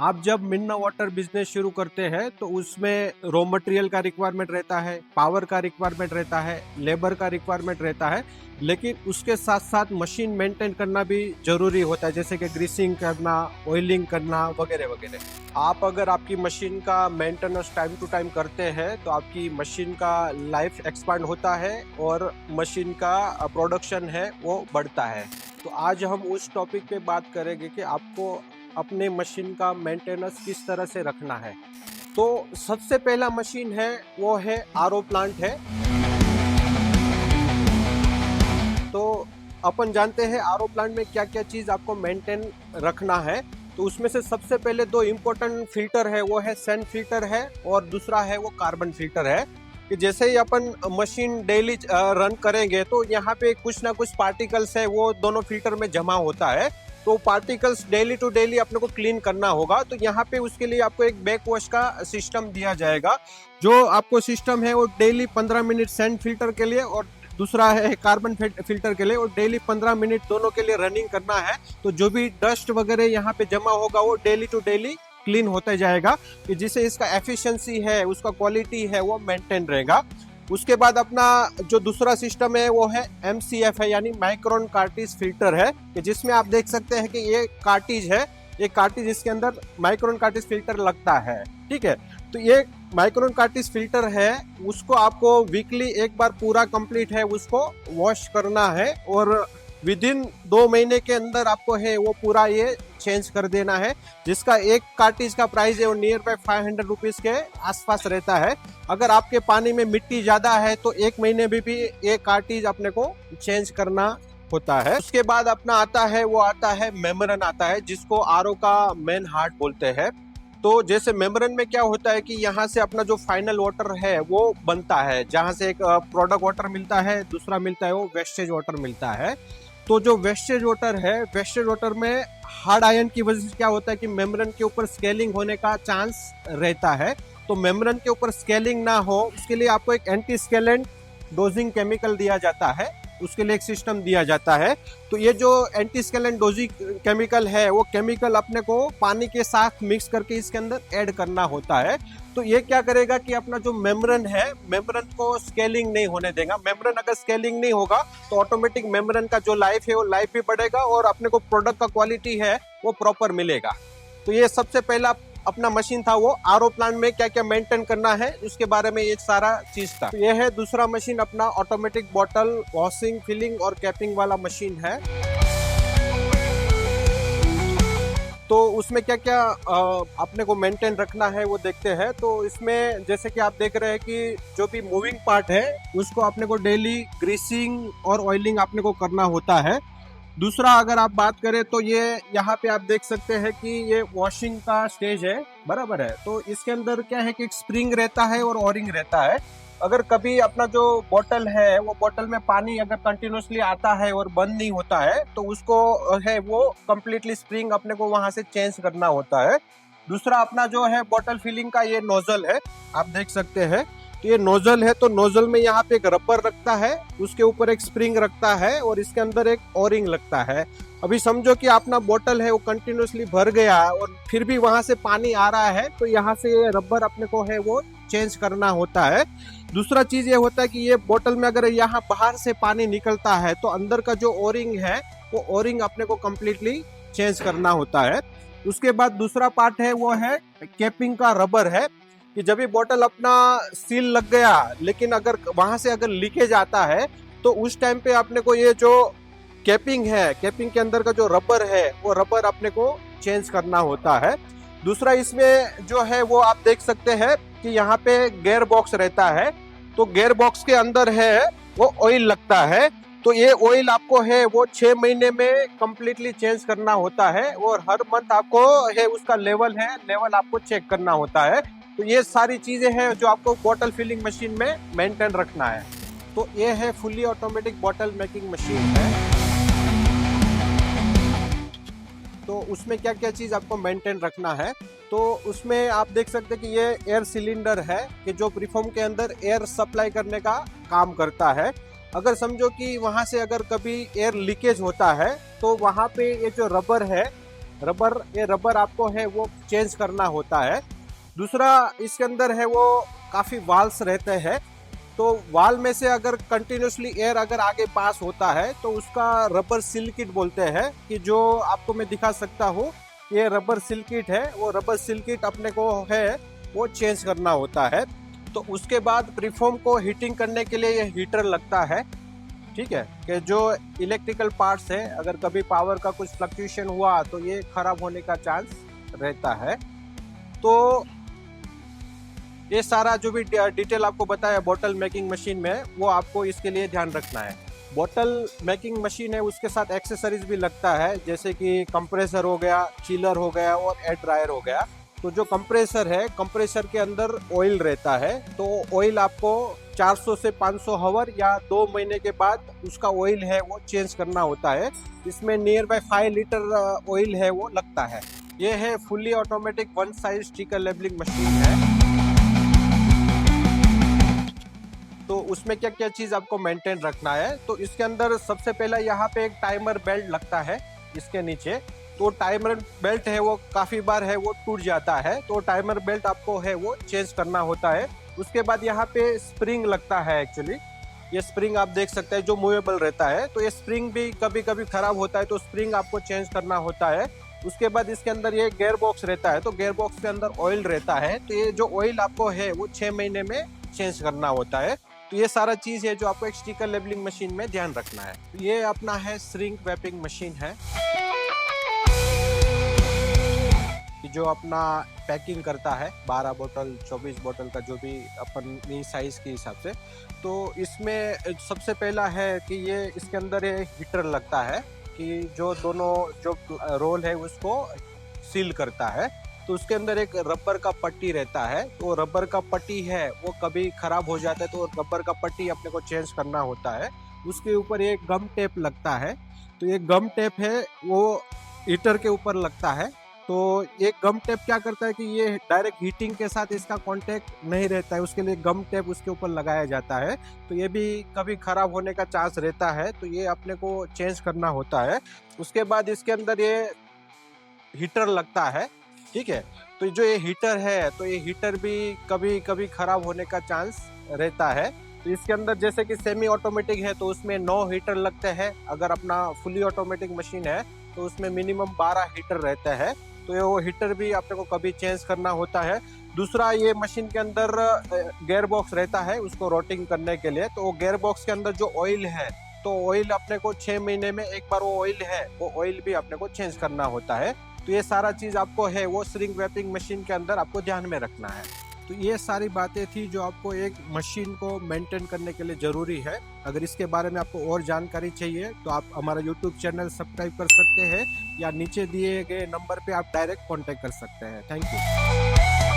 आप जब mineral water business शुरू करते हैं तो उसमें रॉ मटेरियल का रिक्वायरमेंट रहता है, पावर का रिक्वायरमेंट रहता है, लेबर का रिक्वायरमेंट रहता है, लेकिन उसके साथ साथ मशीन मेंटेन करना भी जरूरी होता है, जैसे कि ग्रीसिंग करना, ऑयलिंग करना वगैरह वगैरह। आप अगर आपकी मशीन का मेंटेनेंस टाइम टू टाइम करते हैं तो आपकी मशीन का लाइफ एक्सपांड होता है और मशीन का प्रोडक्शन है वो बढ़ता है। तो आज हम उस टॉपिक पे बात करेंगे कि आपको अपने मशीन का मेंटेनेंस किस तरह से रखना है। तो सबसे पहला मशीन है वो है आरओ प्लांट है। तो अपन जानते हैं आरओ प्लांट में क्या क्या चीज आपको मेंटेन रखना है। तो उसमें से सबसे पहले दो इम्पोर्टेंट फिल्टर है, वो है सैंड फिल्टर है और दूसरा है वो कार्बन फिल्टर है। कि जैसे ही अपन मशीन डेली रन करेंगे तो यहाँ पे कुछ ना कुछ पार्टिकल्स है वो दोनों फिल्टर में जमा होता है। तो पार्टिकल्स डेली टू डेली अपने को क्लीन करना होगा। तो यहाँ पे उसके लिए आपको एक बैक वॉश का सिस्टम दिया जाएगा। जो आपको सिस्टम है वो डेली 15 मिनट सैंड फिल्टर के लिए और दूसरा है कार्बन फिल्टर के लिए, और डेली 15 मिनट दोनों के लिए रनिंग करना है। तो जो भी डस्ट वगैरह यहाँ पे जमा होगा वो डेली टू डेली क्लीन होता जाएगा, कि जिससे इसका एफिशिएंसी है, उसका क्वालिटी है वो मेंटेन रहेगा। उसके बाद अपना जो दूसरा सिस्टम है वो है MCF है, यानी माइक्रोन कार्टिज फिल्टर है, कि जिसमें आप देख सकते हैं कि ये कार्टिज है, ये कार्टिज इसके अंदर माइक्रोन कार्टिज फिल्टर लगता है। ठीक है, तो ये माइक्रोन कार्टिज फिल्टर है, उसको आपको वीकली एक बार पूरा कंप्लीट है उसको वॉश करना है, और विद इन 2 महीने के अंदर आपको है वो पूरा ये चेंज कर देना है। जिसका एक कार्टिज का प्राइस है वो नियर बाय 500 रुपीज के आसपास रहता है। अगर आपके पानी में मिट्टी ज्यादा है तो 1 महीने में भी ये कार्टिज अपने को चेंज करना होता है। उसके बाद अपना आता है वो आता है मेम्ब्रेन आता है, जिसको आरओ का मेन हार्ट बोलते हैं। तो जैसे मेम्ब्रेन में क्या होता है कि यहाँ से अपना जो फाइनल वाटर है वो बनता है, जहाँ से एक प्रोडक्ट वाटर मिलता है, दूसरा मिलता है वो वेस्टेज वाटर मिलता है। तो जो वेस्टेज वाटर है, वेस्टेज वाटर में हार्ड आयन की वजह से क्या होता है कि मेम्ब्रेन के ऊपर स्केलिंग होने का चांस रहता है। तो मेम्ब्रेन के ऊपर स्केलिंग ना हो उसके लिए आपको एक एंटी स्केलेंट डोजिंग केमिकल दिया जाता है, उसके लिए एक सिस्टम दिया जाता है। तो ये जो एंटी स्केलेंट डोजिंग केमिकल है वो केमिकल अपने को पानी के साथ मिक्स करके इसके अंदर ऐड करना होता है। तो ये क्या करेगा कि अपना जो मेम्ब्रेन है, मेम्ब्रेन को स्केलिंग नहीं होने देगा। मेम्ब्रेन अगर स्केलिंग नहीं होगा तो ऑटोमेटिक मेम्ब्रेन का जो लाइफ है वो लाइफ भी बढ़ेगा और अपने को प्रोडक्ट का क्वालिटी है वो प्रॉपर मिलेगा। तो ये सबसे पहला अपना मशीन था, वो आरओ प्लांट में क्या क्या मेंटेन करना है उसके बारे में एक सारा चीज था। तो ये है दूसरा मशीन अपना ऑटोमेटिक बॉटल वॉशिंग, फिलिंग और कैपिंग वाला मशीन है। तो उसमें क्या क्या अपने को मेंटेन रखना है वो देखते हैं। तो इसमें जैसे कि आप देख रहे हैं कि जो भी मूविंग पार्ट है उसको अपने को डेली ग्रीसिंग और ऑयलिंग अपने को करना होता है। दूसरा अगर आप बात करें तो ये यहाँ पे आप देख सकते हैं कि ये वॉशिंग का स्टेज है, बराबर है। तो इसके अंदर क्या है कि एक स्प्रिंग रहता है और ओरिंग रहता है। अगर कभी अपना जो बोतल है वो बोतल में पानी अगर कंटिन्यूसली आता है और बंद नहीं होता है तो उसको है वो कंप्लीटली स्प्रिंग अपने को वहां से चेंज करना होता है। दूसरा अपना जो है बोतल फिलिंग का ये नोजल है, आप देख सकते हैं। तो ये नोजल है, तो नोजल में यहाँ पे एक रबर रखता है, उसके ऊपर एक स्प्रिंग रखता है और इसके अंदर एक ओरिंग लगता है। अभी समझो कि अपना बोतल है वो कंटिन्यूसली भर गया और फिर भी वहां से पानी आ रहा है, तो यहाँ से ये रबर अपने को है वो चेंज करना होता है। दूसरा चीज ये होता है कि ये बोतल में अगर यहाँ बाहर से पानी निकलता है तो अंदर का जो ओरिंग है वो ओरिंग अपने को कम्प्लीटली चेंज करना होता है। उसके बाद दूसरा पार्ट है वो है कैपिंग का रबर है, कि जब भी बोतल अपना सील लग गया लेकिन अगर वहां से अगर लीकेज आता है तो उस टाइम पे अपने को ये जो कैपिंग है, कैपिंग के अंदर का जो रबर है वो रबर अपने को चेंज करना होता है। दूसरा इसमें जो है वो आप देख सकते हैं कि यहाँ पे गेयर बॉक्स रहता है। तो गेयर बॉक्स के अंदर है वो ऑयल लगता है। तो ये ऑयल आपको है वो 6 महीने में कंप्लीटली चेंज करना होता है और हर मंथ आपको है उसका लेवल आपको चेक करना होता है। तो ये सारी चीजें हैं जो आपको बोतल फिलिंग मशीन में मेंटेन रखना है। तो ये है फुली ऑटोमेटिक बोतल मेकिंग मशीन है। तो उसमें क्या क्या चीज आपको मेंटेन रखना है, तो उसमें आप देख सकते हैं कि ये एयर सिलेंडर है, कि जो प्रीफॉर्म के अंदर एयर सप्लाई करने का काम करता है। अगर समझो कि वहां से अगर कभी एयर लीकेज होता है तो वहां पे ये जो रबर है रबर, ये रबर आपको है वो चेंज करना होता है। दूसरा इसके अंदर है वो काफ़ी वाल्स रहते हैं, तो वाल में से अगर कंटिन्यूसली एयर अगर आगे पास होता है तो उसका रबर सील किट बोलते हैं, कि जो आपको मैं दिखा सकता हूँ, ये रबर सील किट है। वो रबर सील किट अपने को है वो चेंज करना होता है। तो उसके बाद प्रीफॉर्म को हीटिंग करने के लिए ये हीटर लगता है, ठीक है, कि जो इलेक्ट्रिकल पार्ट्स है अगर कभी पावर का कुछ फ्लक्चुएशन हुआ तो ये खराब होने का चांस रहता है। तो ये सारा जो भी डिटेल आपको बताया बोतल मेकिंग मशीन में, वो आपको इसके लिए ध्यान रखना है। बोतल मेकिंग मशीन है, उसके साथ एक्सेसरीज भी लगता है, जैसे कि कंप्रेसर हो गया, चिलर हो गया और एयर ड्रायर हो गया। तो जो कंप्रेसर है, कंप्रेसर के अंदर ऑयल रहता है, तो ऑयल आपको 400 से 500 हावर या 2 महीने के बाद उसका ऑयल है वो चेंज करना होता है। इसमें नियर बाय 5 लीटर ऑयल है वो लगता है। ये है fully automatic one size sticker labelling machine है। तो उसमें क्या क्या चीज आपको मेंटेन रखना है, तो इसके अंदर सबसे पहला यहाँ पे एक टाइमर बेल्ट लगता है इसके नीचे। तो टाइमर बेल्ट है वो काफी बार है वो टूट जाता है, तो टाइमर बेल्ट आपको है वो चेंज करना होता है। उसके बाद यहाँ पे स्प्रिंग लगता है। एक्चुअली ये स्प्रिंग आप देख सकते हैं जो मूवेबल रहता है, तो ये स्प्रिंग भी कभी कभी खराब होता है, तो स्प्रिंग आपको चेंज करना होता है। उसके बाद इसके अंदर ये गेयर बॉक्स रहता है, तो गेयर बॉक्स के अंदर ऑयल रहता है, तो ये जो ऑयल आपको है वो 6 महीने में चेंज करना होता है। तो ये सारा चीज है जो आपको एक स्टिकर लेबलिंग मशीन में ध्यान रखना है। तो ये अपना है श्रिंक रैपिंग मशीन है, जो अपना पैकिंग करता है 12 बोतल 24 बोतल का, जो भी अपनी साइज के हिसाब से। तो इसमें सबसे पहला है कि ये इसके अंदर ये हीटर लगता है, कि जो दोनों जो रोल है उसको सील करता है। तो उसके अंदर एक रबर का पट्टी रहता है, तो रबर का पट्टी है वो कभी खराब हो जाता है, तो रबर का पट्टी अपने को चेंज करना होता है। उसके ऊपर एक गम टेप लगता है, तो ये गम टेप है वो हीटर के ऊपर लगता है। तो ये गम टेप क्या करता है कि ये डायरेक्ट हीटिंग के साथ इसका कांटेक्ट नहीं रहता है, उसके लिए गम टेप उसके ऊपर लगाया जाता है। तो ये भी कभी खराब होने का चांस रहता है, तो ये अपने को चेंज करना होता है। उसके बाद इसके अंदर ये हीटर लगता है, ठीक है। तो जो ये हीटर है, तो ये हीटर भी कभी कभी खराब होने का चांस रहता है। तो इसके अंदर जैसे कि सेमी ऑटोमेटिक है तो उसमें 9 हीटर लगते हैं, अगर अपना फुली ऑटोमेटिक मशीन है तो उसमें मिनिमम 12 हीटर रहते हैं। तो ये वो हीटर भी आपने को कभी चेंज करना होता है। दूसरा, ये मशीन के अंदर गेयर बॉक्स रहता है उसको रोटिंग करने के लिए, तो गेयर बॉक्स के अंदर जो ऑयल है, तो ऑयल अपने को 6 महीने में एक बार वो ऑयल है वो ऑयल भी अपने को चेंज करना होता है। तो ये सारा चीज आपको है वो श्रिंक रैपिंग मशीन के अंदर आपको ध्यान में रखना है। तो ये सारी बातें थी जो आपको एक मशीन को मेंटेन करने के लिए जरूरी है। अगर इसके बारे में आपको और जानकारी चाहिए तो आप हमारा यूट्यूब चैनल सब्सक्राइब कर सकते हैं, या नीचे दिए गए नंबर पे आप डायरेक्ट कांटेक्ट कर सकते हैं। Thank you.